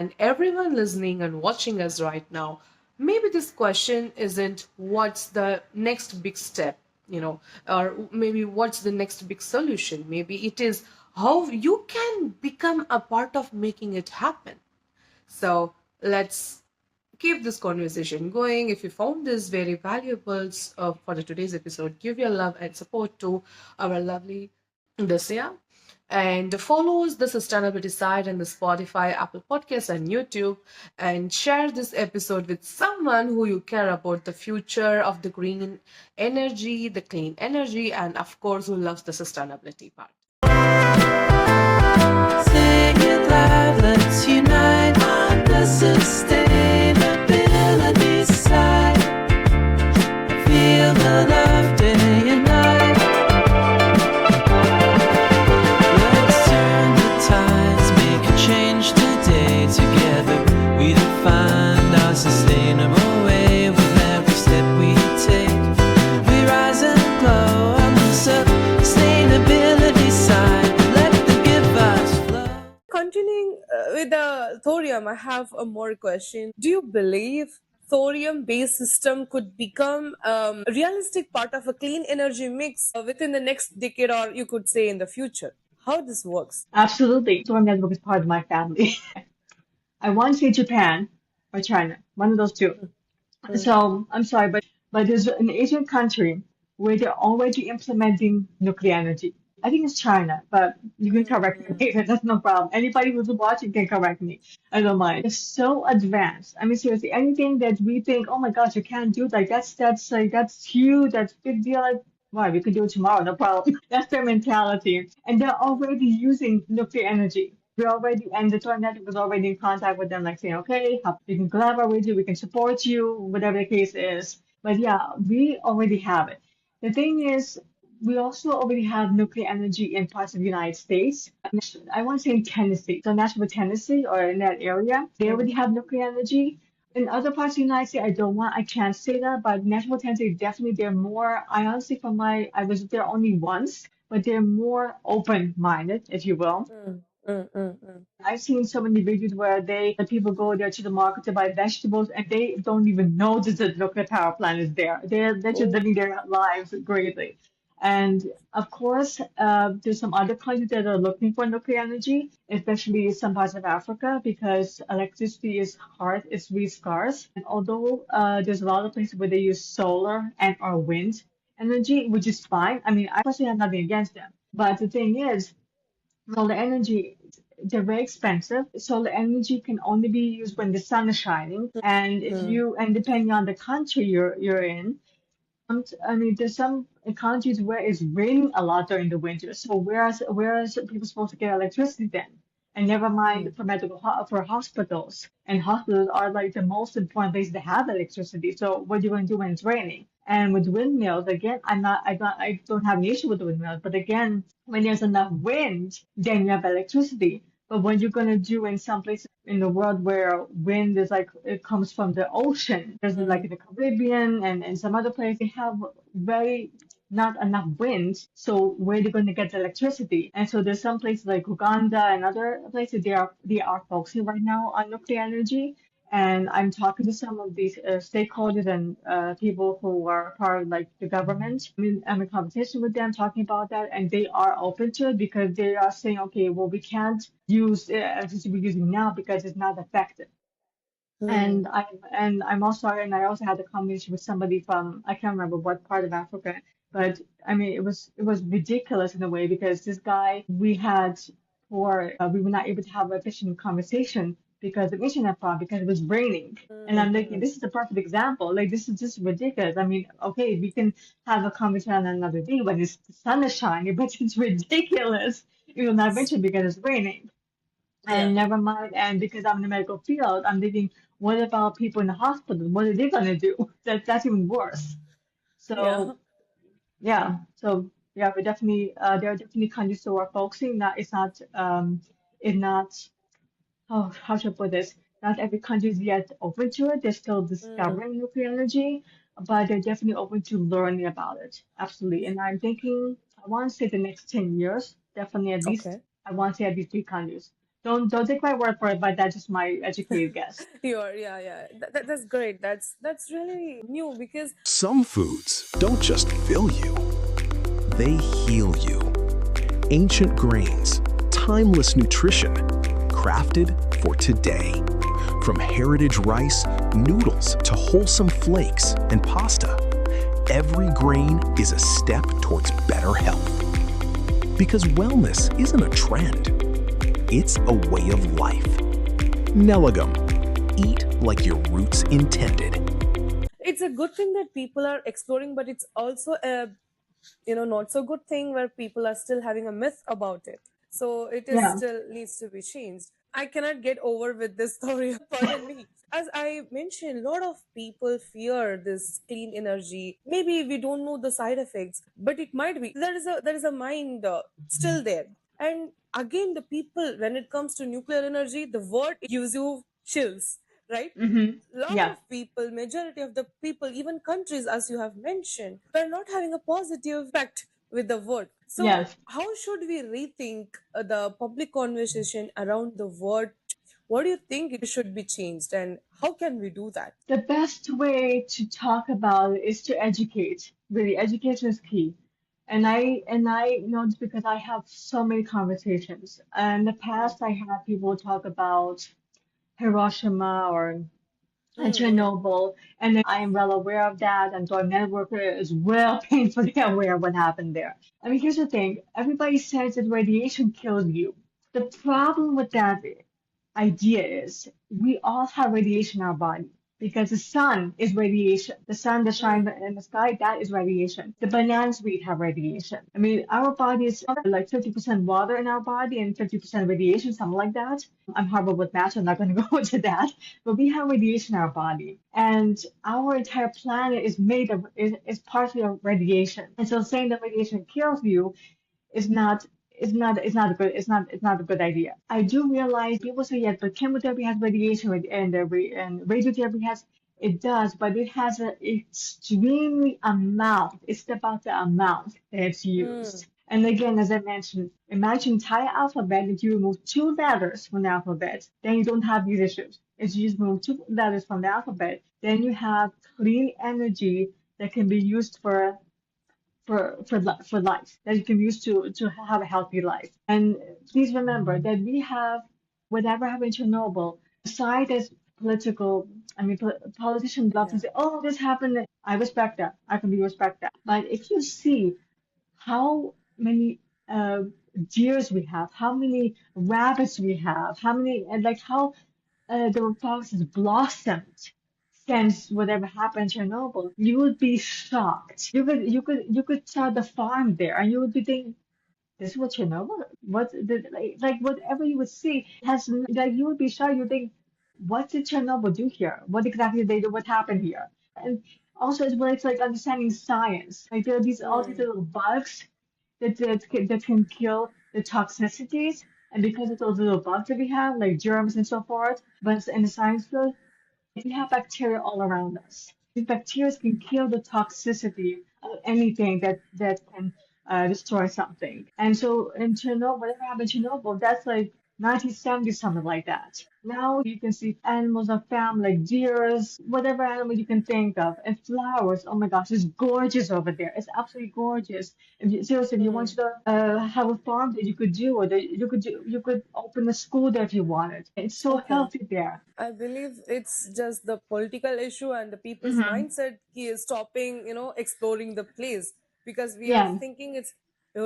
And everyone listening and watching us right now, maybe this question isn't what's the next big step, or maybe what's the next big solution. Maybe it is how you can become a part of making it happen. So let's keep this conversation going. If you found this very valuable for the today's episode, give your love and support to our lovely Dusya, and follows the sustainability side and the Spotify, Apple Podcasts, and YouTube, and share this episode with someone who you care about the future of the green energy, the clean energy, and of course, who loves the sustainability part. Sing it loud, let's unite on the sustainability side. Feel the love day and night. Let's turn the tides, make a change today. Together we define our sustainable way. With every step we take, we rise and glow on the sustainability side. Let the give us flow. Continuing with the thorium, I have a more question. Do you believe thorium-based system could become a realistic part of a clean energy mix within the next decade, or you could say in the future? How this works? Mm, mm, mm, mm, mm. Oh, mm, mm, mm, mm, mm, mm. Yeah, yeah, mm, okay. Don't take my word for it, but that's just my educated guess. Yeah. That's great. That's really new because Some foods don't just fill you, they heal you. Ancient grains, timeless nutrition, crafted for today. From heritage rice, noodles to wholesome flakes and pasta, every grain is a step towards better health. Because wellness isn't a trend, it's a way of life. Nelegum. Eat like your roots intended. it's a good thing that people are exploring, but it's also a not so good thing where people are still having a myth about it, so it is Yeah. still needs to be changed. I cannot get over with this story. Pardon me. As I mentioned, a lot of people fear this clean energy. Maybe we don't know the side effects, but it might be there is a mind still there. And again, the people, when it comes to nuclear energy, the word gives you chills, right? Mm-hmm. Lot Yeah. of people, majority of the people, even countries, as you have mentioned, are not having a positive impact with the word. So Yes. how should we rethink the public conversation around the word? What do you think it should be changed, and how can we do that? The best way to talk about it is to educate. Really, education is key. And I know this because I have so many conversations. In the Mm, past, I had people talk about Hiroshima or mm, Chernobyl, and I am well aware of that. And so a networker is well painfully aware of what happened there. I mean, here's the thing: everybody says that radiation kills you. The problem with that idea is we all have radiation in our body because the sun is radiation. The sun that shines mm, in the sky, that is radiation. The bananas we have radiation. I mean, our body is like 50% water in our body and 50% radiation, something like that. I'm horrible with math, so I'm not going to go into that. But we have radiation in our body, and our entire planet is made of is partly of radiation. And so saying that radiation kills you is not it's not a good idea. I do realize people say yes, but chemotherapy has radiation and radiotherapy has it does, but it has an extremely amount. It's about the amount that it's mm, used. And again, as I mentioned, imagine entire alphabet. If you remove two letters from the alphabet, then you don't have these issues. If you just remove two letters from the alphabet, then you have clean energy that can be used for life that you can use to have a healthy life. And please remember that we have whatever happened in Chernobyl, aside as political. I mean, politicians love to yeah. say, "Oh, this happened." I respect that. I can be respect that. But if you see how many deers we have, how many rabbits we have, how many and like how the forest has blossomed since whatever happened in Chernobyl, you would be shocked. You could start the farm there, and you would be thinking, "This is what Chernobyl? What the like whatever you would see has like you would be shocked. You think, what did Chernobyl do here? What exactly did they do? What happened here?" And also, it's where it's like understanding science. Like there are these all these Mm, little bugs that can kill the toxicities. And because of those little bugs that we have, like germs and so forth, but in the science field, we have bacteria all around us. These bacteria can kill the toxicity of anything that can destroy something. And so in Chernobyl, whatever happened in Chernobyl, that's like 1970, something like that. Now you can see animals are found like deers, whatever animal you can think of, and flowers. Oh my gosh, it's gorgeous over there. It's absolutely gorgeous. Seriously, if you want mm. to have a farm that you could do, or that you could open a school there if you wanted. It's so Okay. healthy there. I believe it's just the political issue and the people's Hmm. mindset is stopping, exploring the place, because we are Yeah, thinking it's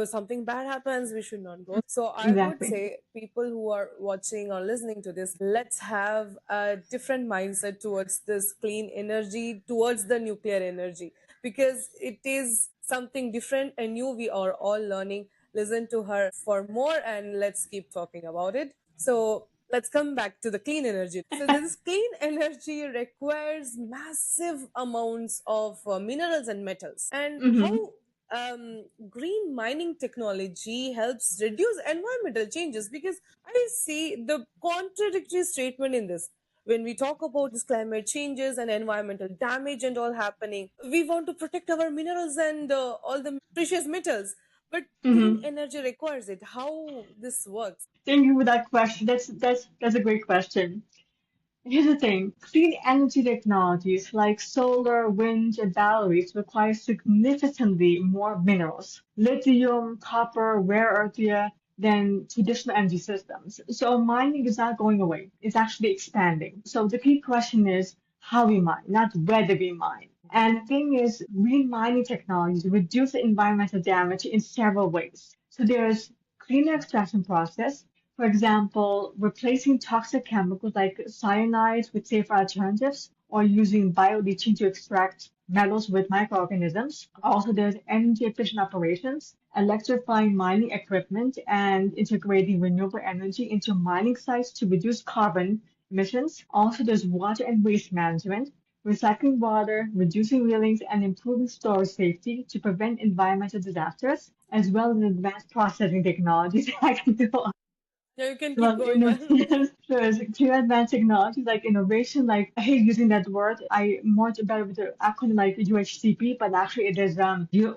something bad happens, we should not go. So I would exactly. say people who are watching or listening to this, let's have a different mindset towards this clean energy, towards the nuclear energy, because it is something different and new. We are all learning. Listen to her for more and let's keep talking about it. So let's come back to the clean energy. So this clean energy requires massive amounts of minerals and metals. And how Hmm. green mining technology helps reduce environmental changes, because I see the contradictory statement in this. When we talk about this climate changes and environmental damage and all happening, we want to protect our minerals and all the precious metals, but clean Hmm. energy requires it. How this works? Thank you for that question. That's a great question. Here's the thing, clean energy technologies like solar, wind, and batteries require significantly more minerals, lithium, copper, rare earth, yeah, than traditional energy systems. So mining is not going away, it's actually expanding. So the key question is how we mine, not whether we mine. And the thing is, green mining technologies reduce the environmental damage in several ways. So there's cleaner extraction process, for example, replacing toxic chemicals like cyanides with safer alternatives, or using bioleaching to extract metals with microorganisms. Also, there's energy efficient operations, electrifying mining equipment, and integrating renewable energy into mining sites to reduce carbon emissions. Also, there's water and waste management, recycling water, reducing reelings, and improving storage safety to prevent environmental disasters, as well as advanced processing technologies. I can do Yeah, you can keep well, going, man. there's clear advanced technologies like innovation, like I hate using that word. I more better with the acronym like UHCP, but actually it is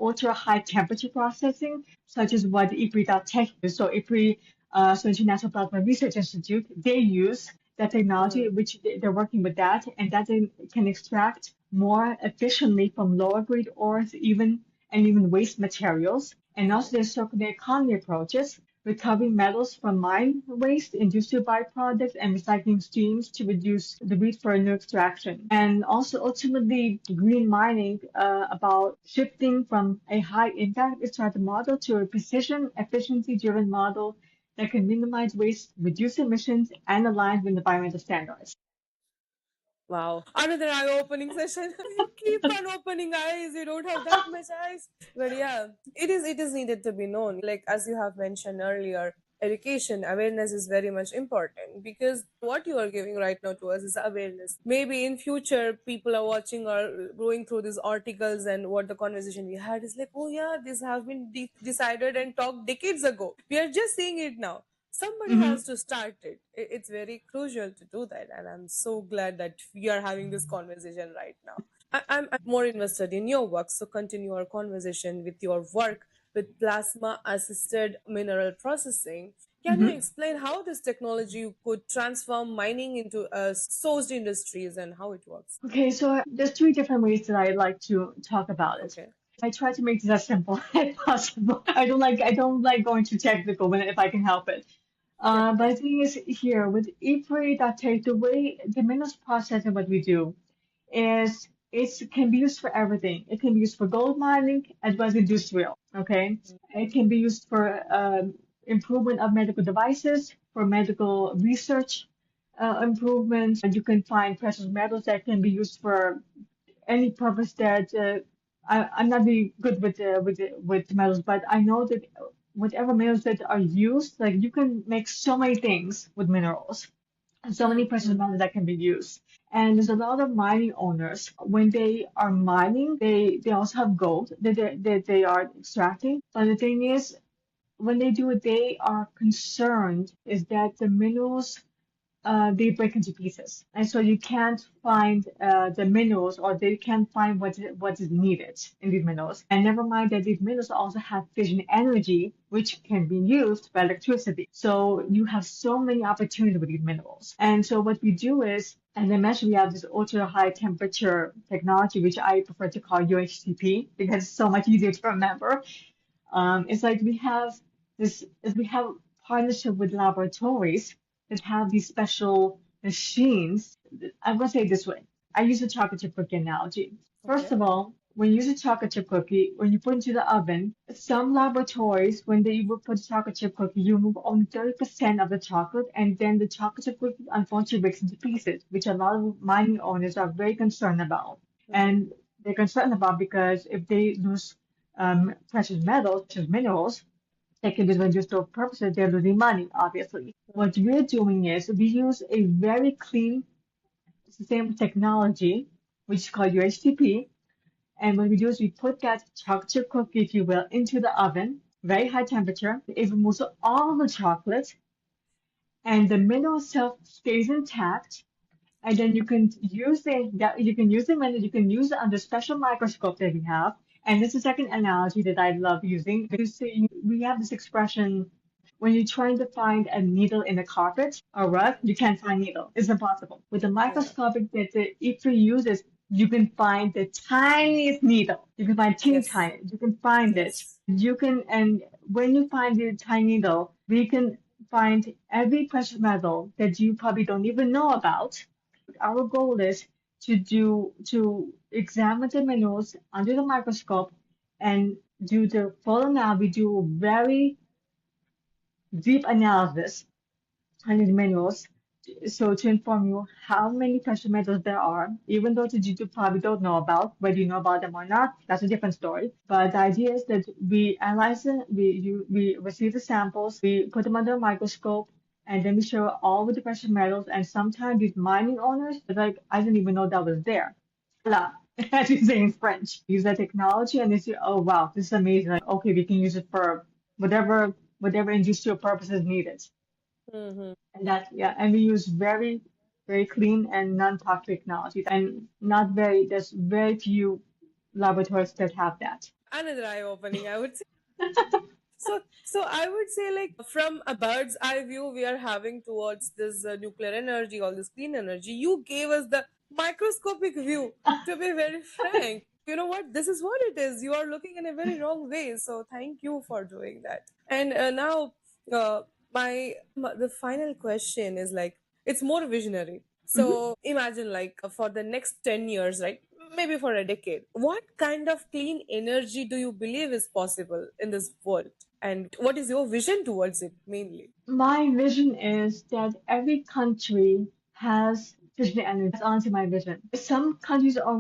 ultra high temperature processing, such as what IPRI.Tech is. So IPRI, so International Plasma Research Institute, they use that technology, Mm, which they're working with that, and that they can extract more efficiently from lower grade ores, even waste materials. And also there's circular economy approaches, recovering metals from mine waste, industrial byproducts, and recycling streams to reduce the need for new extraction. And also, ultimately, green mining about shifting from a high impact extractive model to a precision, efficiency driven model that can minimize waste, reduce emissions, and align with environmental standards. wow. Another eye-opening session. Keep on opening eyes. You don't have that much eyes. But yeah, it is needed to be known. Like as you have mentioned earlier, education, awareness is very much important because what you are giving right now to us is awareness. Maybe in future people are watching or going through these articles and what the conversation we had is like, oh yeah, this have been decided and talked decades ago. We are just seeing it now. Somebody Mhm. has to start it. It's very crucial to do that, and I'm so glad that we are having this conversation right now. I'm more invested in your work, so continue our conversation with your work with plasma assisted mineral processing. Can you Mhm. explain how this technology could transform mining into a sourced industries and how it works? Okay, so there's three different ways that I like to talk about it. Okay. I try to make this as simple as possible. I don't like going too technical when if I can help it. Yeah, But yeah. the thing is here with ePre.tech, the way the minerals processing what we do is it can be used for everything. It can be used for gold mining as well as industrial. Okay, it can be used for improvement of medical devices, for medical research improvements. And you can find precious metals that can be used for any purpose that I'm not really good with metals, but I know that whatever metals that are used, like you can make so many things with minerals and so many Mm, precious mm, metals that can be used. And there's a lot of mining owners. When they are mining, they also have gold that they are extracting. But the thing is, when they do it, they are concerned is that the minerals they break into pieces, and so you can't find the minerals, or they can't find what is needed in these minerals. And never mind that these minerals also have fission energy, which can be used for electricity. So you have so many opportunities with these minerals. And so what we do is, as I mentioned, we have this ultra high temperature technology, which I prefer to call UHCP because it's so much easier to remember. It's like we have partnership with laboratories that have these special machines. I'm gonna say it this way. I use a chocolate chip cookie analogy. First okay. of all, when you use a chocolate chip cookie, when you put it into the oven, some laboratories, when they will put a chocolate chip cookie, you remove only 30% of the chocolate, and then the chocolate chip cookie unfortunately breaks into pieces, which a lot of mining owners are very concerned about. Mm, And they're concerned about because if they lose precious metals, precious minerals, they can be reduced to purposes, they're losing money, obviously. mm, What we're doing is we use a very clean, sustainable technology, which is called UHTP. And what we do is we put that chocolate chip cookie, if you will, into the oven, very high temperature. It removes all the chocolate, and the mineral itself stays intact. And then you can use the menu, you can use it under special microscope that we have, And this is the second analogy that I love using. Because we have this expression when you're trying to find a needle in a carpet or rug, you can't find needle. It's impossible. With the Yeah. microscopic data, if you use it, you can find the tiniest needle. You can find teeny Yes. tiny. You can find it. Yes. You can, and when you find the tiny needle, we can find every precious metal that you probably don't even know about. Our goal is to examine the minerals under the microscope and do the full analysis. We do very deep analysis on these minerals. So to inform you how many precious metals there are, even though the you probably don't know about, whether you know about them or not, that's a different story. But the idea is that we analyze it, we receive the samples, we put them under a microscope, and then we show all of the precious metals. And sometimes these mining owners, are like, I didn't even know that was there. Voila, as you say in French. Use that technology and they say, oh wow, this is amazing. Like, okay, we can use it for whatever industrial purposes needed. Mm-hmm. And that, yeah, and we use very, very clean and non-toxic technologies. And not very, there's very few laboratories that have that. Another eye-opening, I would say. So I would say, like, from a bird's eye view, we are having towards this nuclear energy, all this clean energy. You gave us the microscopic view. To be very frank, you know what? This is what it is. You are looking in a very wrong way. So thank you for doing that. And now, uh, the final question is like it's more visionary. Mhm. So imagine, like, for the next 10 years, right? Maybe for a decade. What kind of clean energy do you believe is possible in this world? And what is your vision towards it mainly? My vision is that every country has vision energy. That's honestly my vision. Some countries are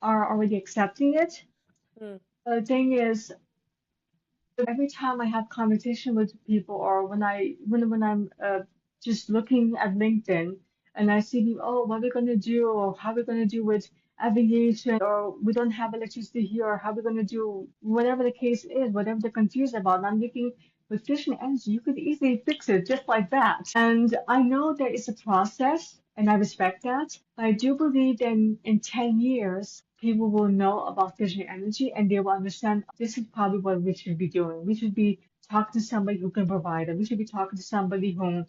already accepting it. Hmm. The thing is, every time I have conversation with people or when I'm just looking at LinkedIn and I see people, oh, what are we gonna do or how are we gonna do with aviation or we don't have electricity here or how are we gonna do whatever the case is, whatever they're confused about. And I'm thinking with fission energy, you could easily fix it just like that. And I know there is a process and I respect that. But I do believe that in 10 years, people will know about fission energy and they will understand this is probably what we should be doing. We should be talking to somebody who can provide it. We should be talking to somebody who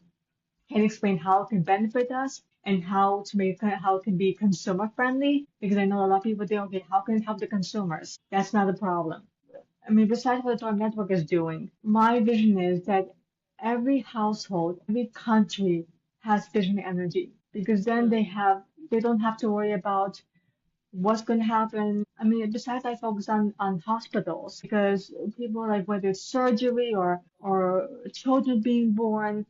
can explain how it can benefit us and how it can be consumer friendly. Because I know a lot of people think, okay, how can it help the consumers? That's not a problem. I mean, besides what the Torrent Network is doing, my vision is that every household, every country has fission energy because then Hmm. they don't have to worry about what's going to happen. I mean, besides, I focus on hospitals because people like whether it's surgery or children being born,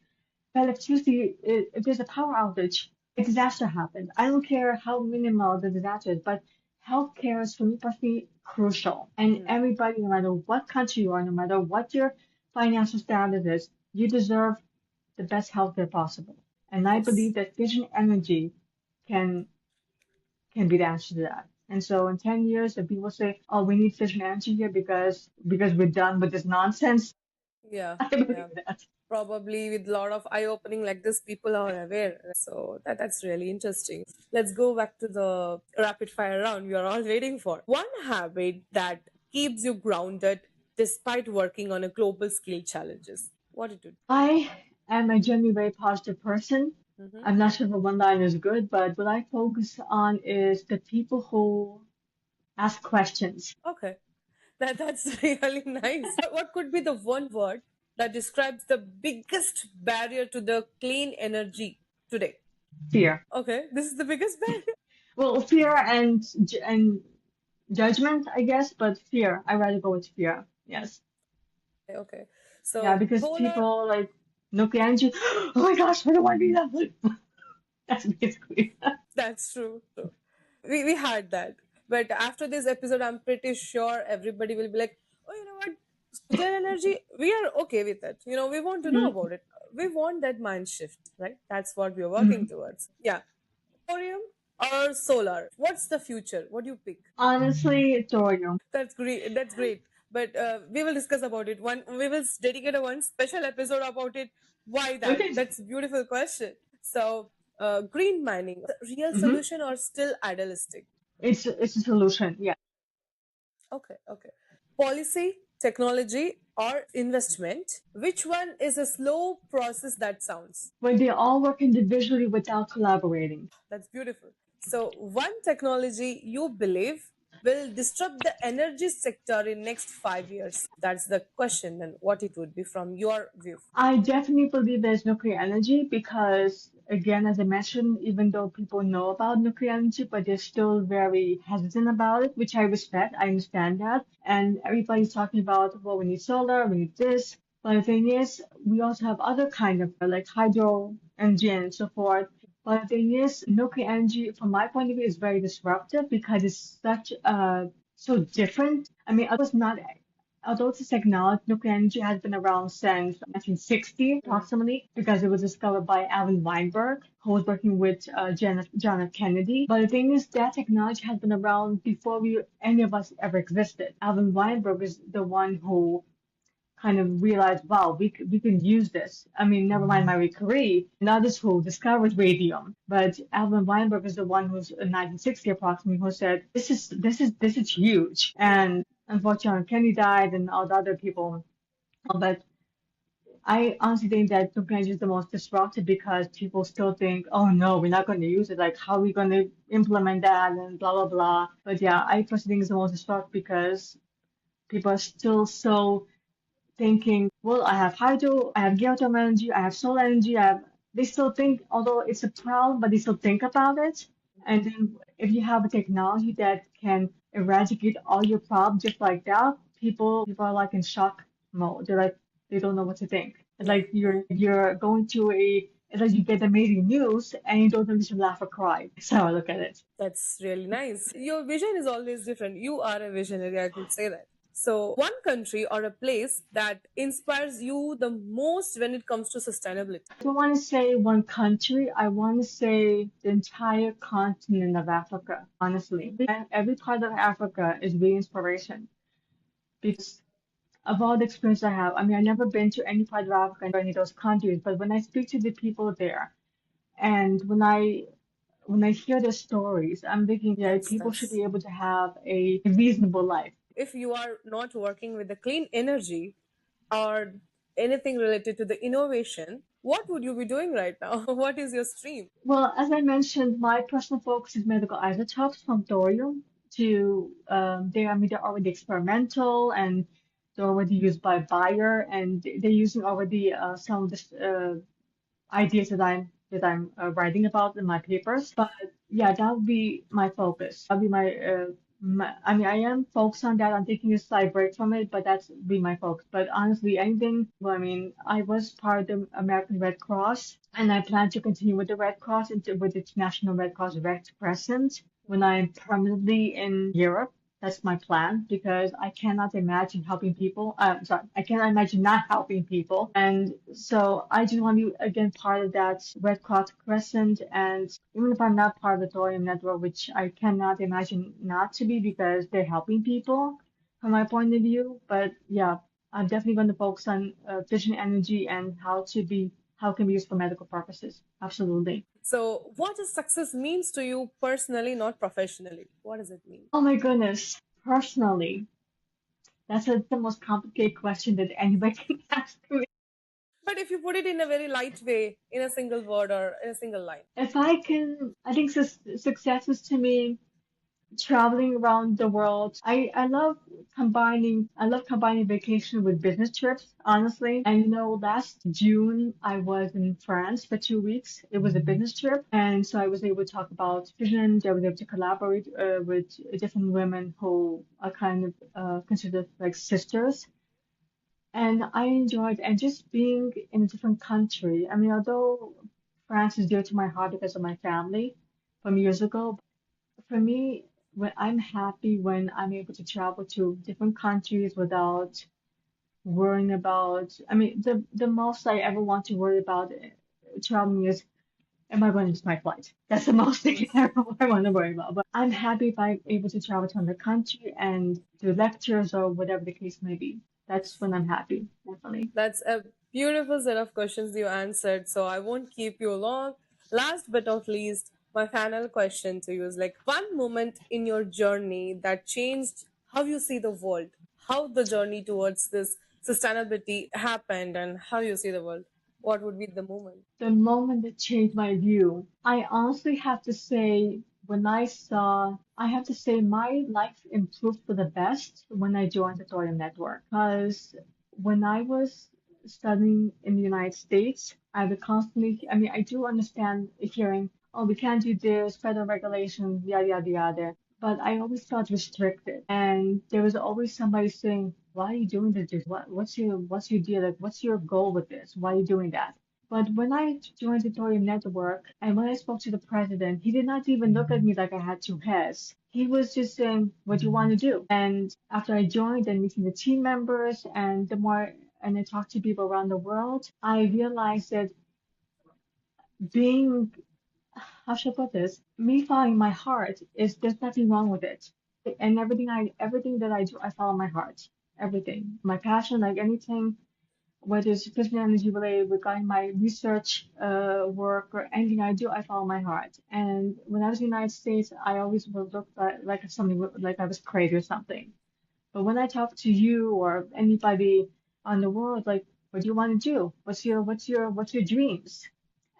electricity, if there's a power outage, a disaster happens. I don't care how minimal the disaster is, but healthcare is for me personally crucial. And Hmm. everybody, no matter what country you are, no matter what your financial status is, you deserve the best healthcare possible. And I Yes. believe that fission energy can can be the answer to that. And so in 10 years, if people say, oh, we need fission energy here because we're done with this nonsense, Yeah. I Yeah. believe that. Probably with a lot of eye-opening like this, people are aware. So that's really interesting. Let's go back to the rapid fire round we are all waiting for. One habit that keeps you grounded despite working on a global scale challenges. What it would I am a generally very positive person. be? Mm-hmm. I'm not sure if a one line is good, but what I focus on is the people who ask questions. Okay. That's really nice. What could be the one word that describes the biggest barrier to the clean energy today? Fear. Okay, this is the biggest barrier. Well, fear and judgment, I guess, but fear. I rather go with fear. Yes. Okay, Yeah, so because solar. people like nuclear energy. Oh my gosh, I don't want to be that. That's basically. That's true. True. We had that, but after this episode, I'm pretty sure everybody will be like, oh, you know what? Nuclear energy, we are okay with it. We want to know Mhm, about it. We want that mind shift, right? That's what we're working mhm. towards. Yeah. Thorium or solar? What's the future? What do you pick? Honestly, thorium. That's great. That's great. But we will discuss about it. We will dedicate a one special episode about it. Why that? Okay. That's a beautiful question. So, green mining, the real Hmm. solution or still idealistic? It's a solution. Yeah. Okay, okay. Policy, technology, or investment? Which one is a slow process that sounds? When they all work individually without collaborating. That's beautiful. So, one technology you believe will disrupt the energy sector in next 5 years. That's the question, and what it would be from your view. I definitely believe there's nuclear energy because, again, as I mentioned, even though people know about nuclear energy, but they're still very hesitant about it, which I respect. I understand that. And everybody's talking about, well, we need solar, we need this. But the thing is, we also have other kind of like hydro energy and so forth. But the thing is, nuclear energy, from my point of view, is very disruptive because it's such so different. I mean, although it's not although this technology, nuclear energy has been around since 1960 approximately, because it was discovered by Alvin Weinberg, who was working with John F. Kennedy. But the thing is, that technology has been around before any of us ever existed. Alvin Weinberg is the one who kind of realized, wow, we can use this. I mean, never mind Marie Curie and others who discovered radium, but Alvin Weinberg is the one who's in 1960 approximately who said, this is huge. And unfortunately, Kennedy died and all the other people. But I honestly think that nuclear energy is the most disruptive because people still think, oh no, we're not going to use it. Like, how are we going to implement that and blah, blah, blah. But yeah, I personally think it's the most disruptive because people are still so thinking, well, I have hydro, I have geothermal energy, I have solar energy, they still think, although it's a problem, but they still think about it. And then if you have a technology that can eradicate all your problems just like that, people are like in shock mode. They're like, they don't know what to think. It's Yeah. like you're going to it's like you get amazing news and you don't know if you should laugh or cry. So I look at it. That's really nice. Your vision is always different. You are a visionary, I could say that. So, one country or a place that inspires you the most when it comes to sustainability. I don't want to say one country. I want to say the entire continent of Africa, honestly. Every part of Africa is really inspiration because of all the experience I have. I mean, I've never been to any part of Africa or any of those countries, but when I speak to the people there and when I hear their stories, I'm thinking, yeah, people should That's be able to have a reasonable life. if you are not working with the clean energy or anything related to the innovation, what would you be doing right now? What is your stream? Well, as I mentioned, my personal focus is medical isotopes from thorium to I mean, they're already experimental and they're already used by Bayer and they're using already some of the ideas that I'm writing about in my papers. But yeah, that would be my focus. That'd be I mean, I am focused on that. I'm taking a slight break from it, but that's be my focus. But honestly, anything. Well, I mean, I was part of the American Red Cross, and I plan to continue with the Red Cross with its National Red Cross Red Crescent when I'm permanently in Europe. That's my plan because I cannot imagine helping people. Sorry, I cannot imagine not helping people. And so I just want to be again part of that Red Cross Crescent. And even if I'm not part of the Thorium Network, which I cannot imagine not to be because they're helping people from my point of view. But yeah, I'm definitely going to focus on fission energy and how it can be used for medical purposes. Absolutely. So, what does success means to you personally, not professionally? What does it mean? Oh my goodness. Personally, that's the most complicated question that anybody can ask me. But if you put it in a very light way, in a single word or in a single line. If I can, I think success is to me traveling around the world. I love combining vacation with business trips, honestly. And last June I was in France for 2 weeks. It was a business trip, and so I was able to talk about vision. I was able to collaborate with different women who are kind of considered like sisters. And I enjoyed and just being in a different country. I mean, although France is dear to my heart because of my family from years ago, for me, when I'm happy when I'm able to travel to different countries without worrying about, I mean, the most I ever want to worry about traveling is, am I going to miss my flight? That's the most thing I want to worry about. But I'm happy if I'm able to travel to another country and do lectures or whatever the case may be. That's when I'm happy, definitely. That's a beautiful set of questions you answered, so I won't keep you long. Last but not least, my final question to you is like one moment in your journey that changed how you see the world, how the journey towards this sustainability happened, and how you see the world. What would be the moment? The moment that changed my view, I honestly have to say, I have to say my life improved for the best when I joined the Thorium Network. Because when I was studying in the United States, I would constantly, I mean, I do understand hearing, oh, we can't do this, federal regulation, yada, yada, yada. But I always felt restricted. And there was always somebody saying, why are you doing this? What's your deal? Like, what's your goal with this? Why are you doing that? But when I joined the Ethereum network and when I spoke to the president, he did not even look at me like I had two heads. He was just saying, what do you want to do? And after I joined and meeting the team members and I talked to people around the world, I realized that being, how should I put this? Me following my heart there's nothing wrong with it. And everything that I do, I follow my heart. Everything. My passion, like anything whether it's fission energy related regarding my research work or anything I do, I follow my heart. And when I was in the United States, I always would look like something like I was crazy or something. But when I talk to you or anybody on the world, like, what do you want to do? What's your dreams?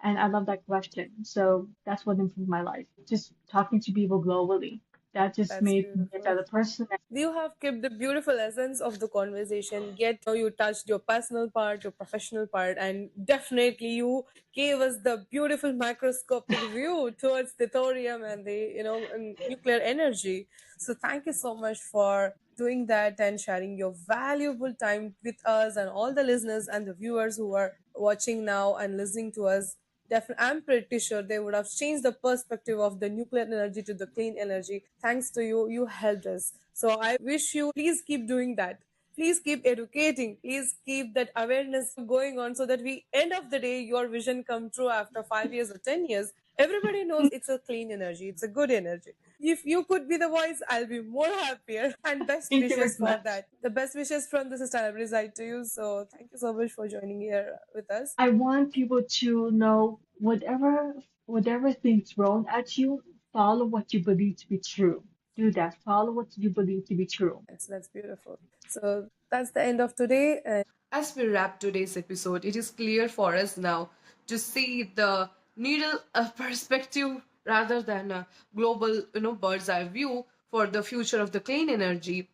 And I love that question. So that's what improved my life. Just talking to people globally. That just That's made me a beautiful. better person. You have kept the beautiful essence of the conversation, yet you touched your personal part, your professional part, and definitely you gave us the beautiful microscopic view towards the thorium and the and nuclear energy. So thank you so much for doing that and sharing your valuable time with us and all the listeners and the viewers who are watching now and listening to us. Definitely, I'm pretty sure they would have changed the perspective of the nuclear energy to the clean energy. Thanks to you, you helped us. So I wish you please keep doing that. Please keep educating. Please keep that awareness going on so that we end of the day your vision come true after 5 years or 10 years. Everybody knows it's a clean energy. It's a good energy. If you could be the voice, I'll be more happier. And best Thank you very wishes for much. that. The best wishes from the sustainability side to you. So thank you so much for joining here with us. I want people to know whatever's being thrown at you, follow what you believe to be true. Do that. Follow what you believe to be true. That's beautiful. So that's the end of today. And As we wrap today's episode, it is clear for us now to see the needle perspective rather than a global, bird's eye view for the future of the clean energy.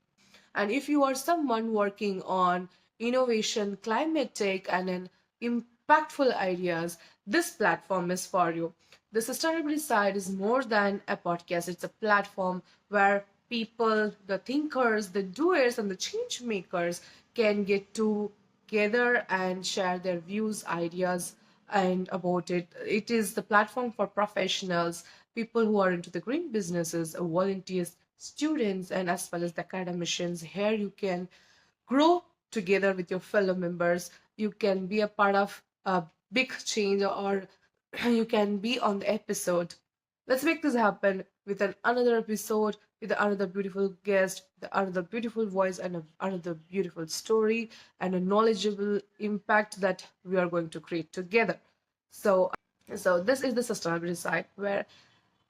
And if you are someone working on innovation, climate tech, and an impactful ideas, this platform is for you. The Sustainability Side is more than a podcast, it's a platform where people, the thinkers, the doers, and the change makers can get together and share their views, ideas, and about it. It is the platform for professionals, people who are into the green businesses, volunteers, students, and as well as the academicians. Here you can grow together with your fellow members. You can be a part of a big change, or you can be on the episode. Let's make this happen with another episode, with another beautiful guest, with another beautiful voice, and another beautiful story, and a knowledgeable impact that we are going to create together. So, so this is the sustainability side where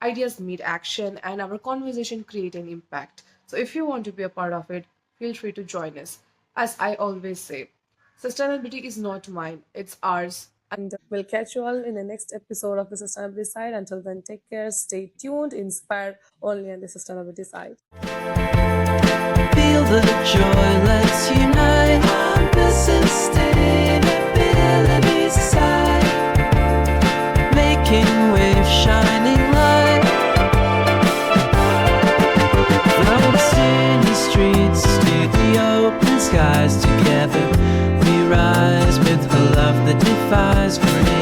ideas meet action and our conversation create an impact. So if you want to be a part of it, feel free to join us. As I always say, sustainability is not mine, it's ours. we'll catch you all in the next episode of the sustainability side. Until then, take care, stay tuned, inspire only on the sustainability side. Feel the joy, let's unite on the sustainability side. Making waves, shining light. From city streets to the open skies, together we rise with a love that defies forever.